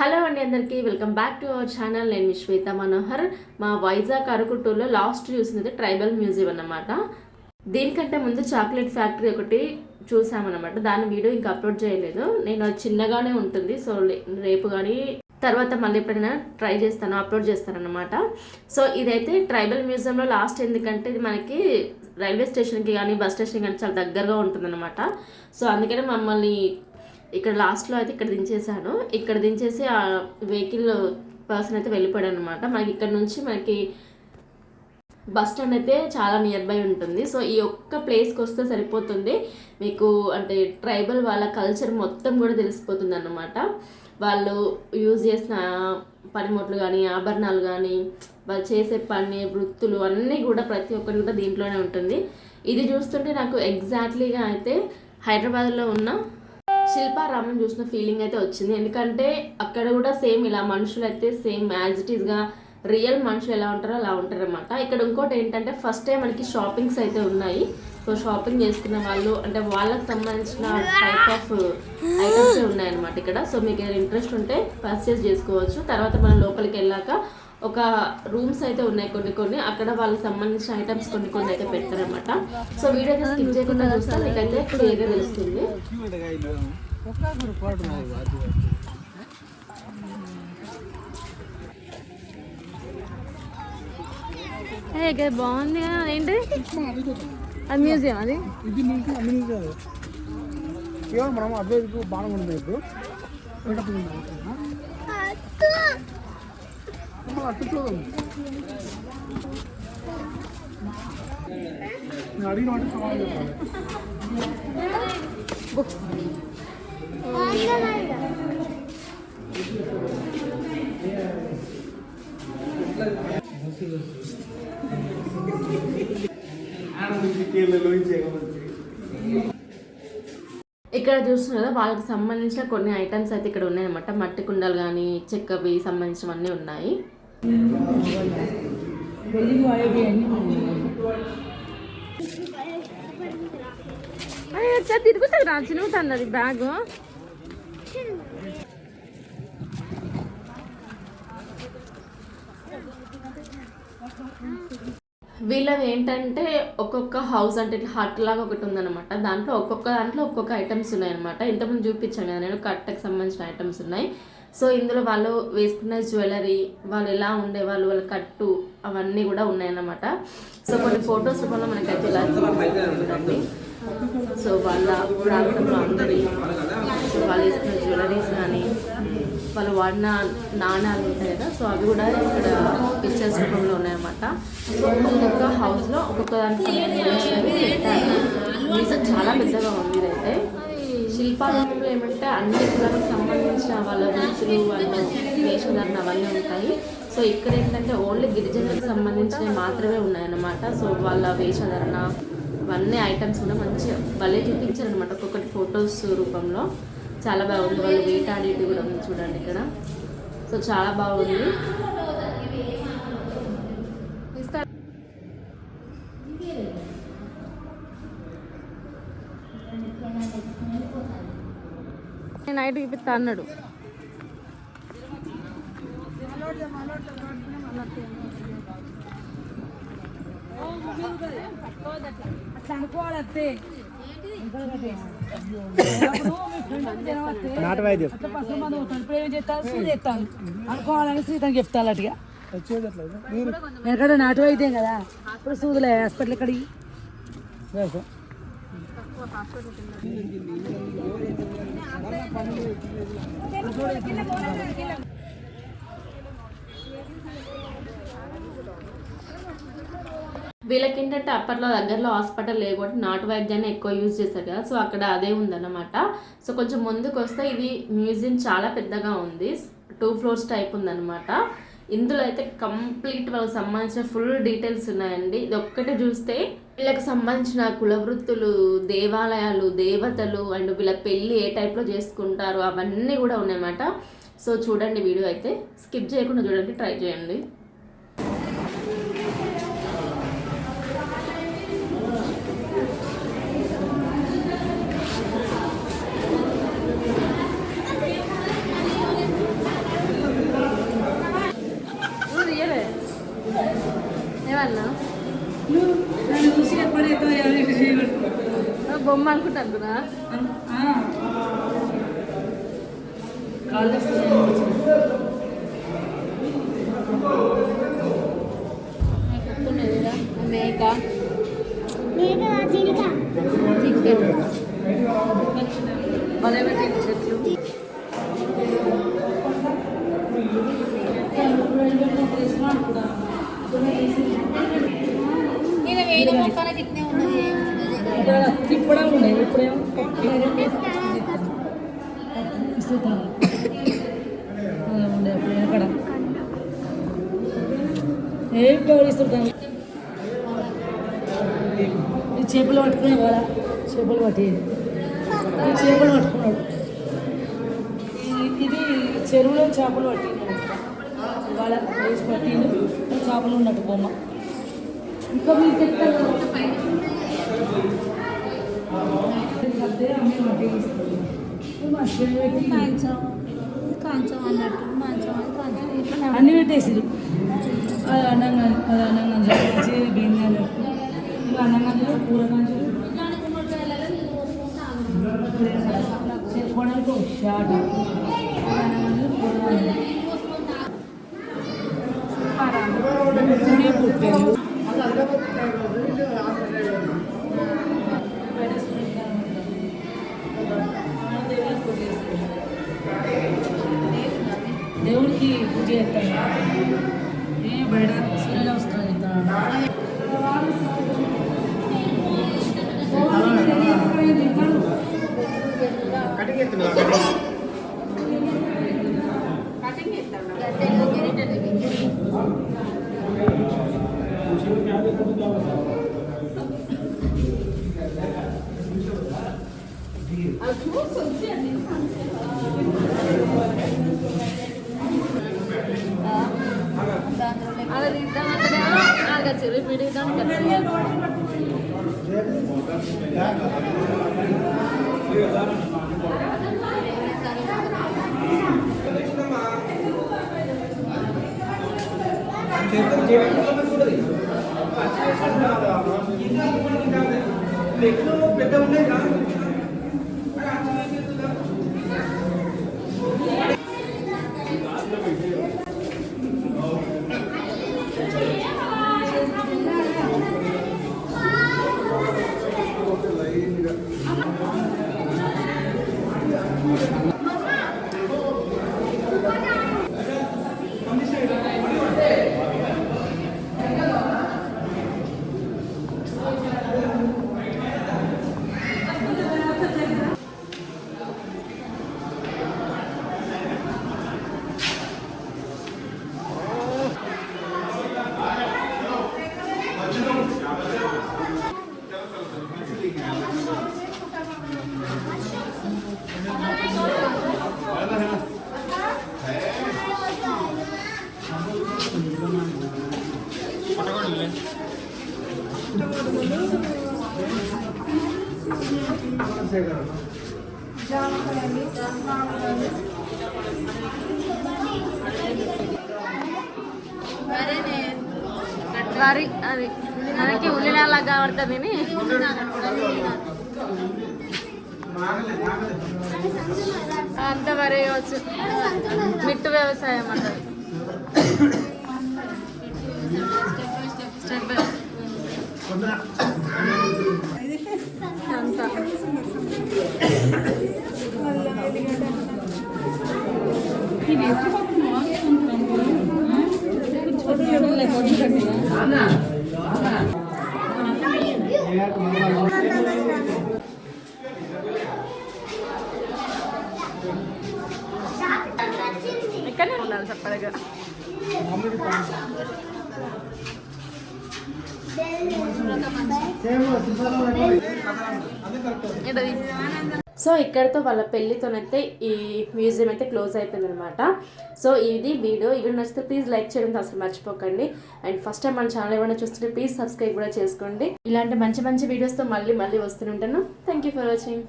Hello అండి, అందరికీ welcome back to our channel. నేను మీ శ్వేత మనోహర్. మా వైజాగ్ అరకుటూరులో లాస్ట్ చూసినది ట్రైబల్ మ్యూజియం అన్నమాట. దీనికంటే ముందు చాక్లెట్ ఫ్యాక్టరీ ఒకటి చూసామన్నమాట. దాని వీడియో ఇంకా అప్లోడ్ చేయలేదు. నేను అది చిన్నగానే ఉంటుంది, సో రేపు కానీ తర్వాత మళ్ళీ ఎప్పుడైనా ట్రై చేస్తాను, అప్లోడ్ చేస్తాను అన్నమాట. సో ఇదైతే ట్రైబల్ మ్యూజియంలో లాస్ట్, ఎందుకంటే ఇది మనకి రైల్వే స్టేషన్కి కానీ బస్ స్టేషన్కి కానీ చాలా దగ్గరగా ఉంటుందన్నమాట. సో అందుకనే మమ్మల్ని ఇక్కడ లాస్ట్లో అయితే ఇక్కడ దించేసాను. ఇక్కడ దించేసి ఆ వెహికల్ పర్సన్ అయితే వెళ్ళిపోయాడు అనమాట. మనకి ఇక్కడ నుంచి మనకి బస్ స్టాండ్ అయితే చాలా నియర్ బై ఉంటుంది. సో ఈ ఒక్క ప్లేస్కి వస్తే సరిపోతుంది మీకు. అంటే ట్రైబల్ వాళ్ళ కల్చర్ మొత్తం కూడా తెలిసిపోతుంది అన్నమాట. వాళ్ళు యూజ్ చేసిన పనిముట్లు కానీ, ఆభరణాలు కానీ, వాళ్ళు చేసే పని, వృత్తులు అన్నీ కూడా ప్రతి ఒక్కటి కూడా దీంట్లోనే ఉంటుంది. ఇది చూస్తుంటే నాకు ఎగ్జాక్ట్లీగా అయితే హైదరాబాద్లో ఉన్న శిల్పారామం చూసిన ఫీలింగ్ అయితే వచ్చింది. ఎందుకంటే అక్కడ కూడా సేమ్ ఇలా మనుషులు అయితే సేమ్ యాజ్ ఇట్ ఈస్గా రియల్ మనుషులు ఎలా ఉంటారో అలా ఉంటారు అనమాట. ఇక్కడ ఇంకోటి ఏంటంటే ఫస్ట్ టైం మనకి షాపింగ్స్ అయితే ఉన్నాయి. సో షాపింగ్ చేసుకున్న వాళ్ళు అంటే వాళ్ళకి సంబంధించిన టైప్ ఆఫ్ ఐటమ్స్ ఉన్నాయన్నమాట ఇక్కడ. సో మీకు ఇంట్రెస్ట్ ఉంటే పర్చేస్ చేసుకోవచ్చు. తర్వాత మనం లోపలికి వెళ్ళాక ఒక రూమ్స్ అయితే ఉన్నాయి కొన్ని అక్కడ వాళ్ళకి సంబంధించిన ఐటమ్స్ కొన్ని అయితే పెడతారనమాట. సో వీడియో అయితే స్కిప్ చేయకుండా చూస్తే మీకైతే క్లియర్గా తెలుస్తుంది. బాగుంది ఏంటి అది మ్యూజియం, అది మనం అబ్బాయికి బాగా ఉంది. ఇప్పుడు అడిగిన సమాధానం ఇక్కడ చూస్తున్నారు కదా, వాళ్ళకి సంబంధించిన కొన్ని ఐటమ్స్ అయితే ఇక్కడ ఉన్నాయన్నమాట. మట్టి కుండలు కానీ, చెక్కవి సంబంధించినవన్నీ ఉన్నాయి. తిరుగుతుంది రా, చినుగుతుంది అది బ్యాగ్. వీళ్ళది ఏంటంటే ఒక్కొక్క హౌస్ అంటే ఇట్లా హట్ లాగా ఒకటి ఉందన్నమాట. దాంట్లో ఒక్కొక్క ఐటమ్స్ ఉన్నాయన్నమాట. ఇంతకుముందు చూపించాను కదా నేను, కట్టకు సంబంధించిన ఐటమ్స్ ఉన్నాయి. సో ఇందులో వాళ్ళు వేసుకున్న జ్యువెలరీ, వాళ్ళు ఎలా ఉండేవాళ్ళు, వాళ్ళ కట్టు, అవన్నీ కూడా ఉన్నాయన్నమాట. సో కొన్ని ఫొటోస్ రూపంలో మనకైతే ఇలా చూడండి. సో వాళ్ళ ప్రాంతంలో అందరి వాళ్ళు వేసుకున్న జ్యువెలరీస్ కానీ, వాళ్ళు వాడిన నాణాలు ఉంటాయి కదా, సో అవి కూడా ఇక్కడ పిక్చర్స్ రూపంలో ఉన్నాయన్నమాట. సో ఒక్కొక్క హౌస్లో ఒక్కొక్క దానికి సంబంధించినవి పెట్టారు. మ్యూజియం చాలా పెద్దగా ఉంది. ఇదైతే శిల్పారామంలో ఏమంటే అన్ని కులాలకు సంబంధించిన వాళ్ళ వృత్తులు, వాళ్ళ వేషధారణ అవన్నీ ఉంటాయి. సో ఇక్కడ ఏంటంటే ఓన్లీ గిరిజనులకు సంబంధించినవి మాత్రమే ఉన్నాయన్నమాట. సో వాళ్ళ వేషధారణ ఇవన్నీ ఐటమ్స్ కూడా మంచిగా భలే చూపించారు అనమాట, ఒక్కొక్కటి ఫొటోస్ రూపంలో. చాలా బాగుంది. వాళ్ళు వేటాడేటి కూడా ఉంది చూడండి ఇక్కడ. సో చాలా బాగుంది. నైట్ చూపిస్తా అన్నాడు. అనుకోవాలని శ్రీతను చెప్తాను అటుగా. ఎక్కడ నాటు వైద్యం కదా, ఇప్పుడు సూదులే హాస్పిటల్ ఇక్కడికి. వీళ్ళకి ఏంటంటే అప్పట్లో దగ్గరలో హాస్పిటల్ లేకపోతే నాటు వైద్యాన్ని ఎక్కువ యూజ్ చేస్తారు కదా. సో అక్కడ అదే ఉందన్నమాట. సో కొంచెం ముందుకు వస్తే ఇది మ్యూజియం చాలా పెద్దగా ఉంది. 2 floors టైప్ ఉందన్నమాట. ఇందులో అయితే కంప్లీట్ వాళ్ళకి సంబంధించిన ఫుల్ డీటెయిల్స్ ఉన్నాయండి. ఇది ఒక్కటే చూస్తే వీళ్ళకి సంబంధించిన కులవృత్తులు, దేవాలయాలు, దేవతలు అండ్ వీళ్ళ పెళ్ళి ఏ టైప్లో చేసుకుంటారు అవన్నీ కూడా ఉన్నాయన్నమాట. సో చూడండి, వీడియో అయితే స్కిప్ చేయకుండా చూడండి, ట్రై చేయండి. బొమ్మ అనుకుంటా కాళ్ళు మేక చెట్లు తిప్పడం ఉన్నాయి ఇప్పుడేమో ఉండే అప్పుడు ఎక్కడ ఏం ఇస్తుంటాం చేపలు పట్టుకునే వాళ్ళ చేపలు పట్టేది చేపలు పట్టుకున్నాడు ఇది చెరువులో చేపలు పట్టినాడు వాళ్ళ వేసి పట్టిండు చేపలు ఉన్నట్టు బొమ్మ ఇంకా మీకు చెప్తాను కాంచం అన్నట్టు మంచం అన్నీ పెట్టేసారు అది అన్నంగా అది అన్నంగా బింది అన్నట్టు ఇంకా అన్నంగా కూర కాంచులు చెప్పుకోవడానికి ఒక షాట్ దేవుడికి పూజ చేస్తాను ఏ బయట సూర్య నమస్కారం చేస్తాను అలా తిద్దామంటే అలాగా చెవి పిడిద్దాం పెద్ద ఉన్నాయి వరి అది మనకి ఉల్లినాలా కనబడుతుంది అంత వరి కావచ్చు మిట్టు వ్యవసాయం అంటారు స్టెప్ బై అంతా ఇక్కడనే ఉండాలి చెప్పగా సో ఇక్కడతో వాళ్ళ పెళ్ళితోనైతే ఈ మ్యూజియం అయితే క్లోజ్ అయిపోయింది అనమాట. సో ఇది వీడియో నచ్చితే ప్లీజ్ లైక్ చేయడం అసలు మర్చిపోకండి. అండ్ ఫస్ట్ టైం మన ఛానల్ ఏమైనా చూస్తుంటే ప్లీజ్ సబ్స్క్రైబ్ కూడా చేసుకోండి. ఇలాంటి మంచి మంచి వీడియోస్తో మళ్ళీ వస్తూనే ఉంటాను. Thank you for watching.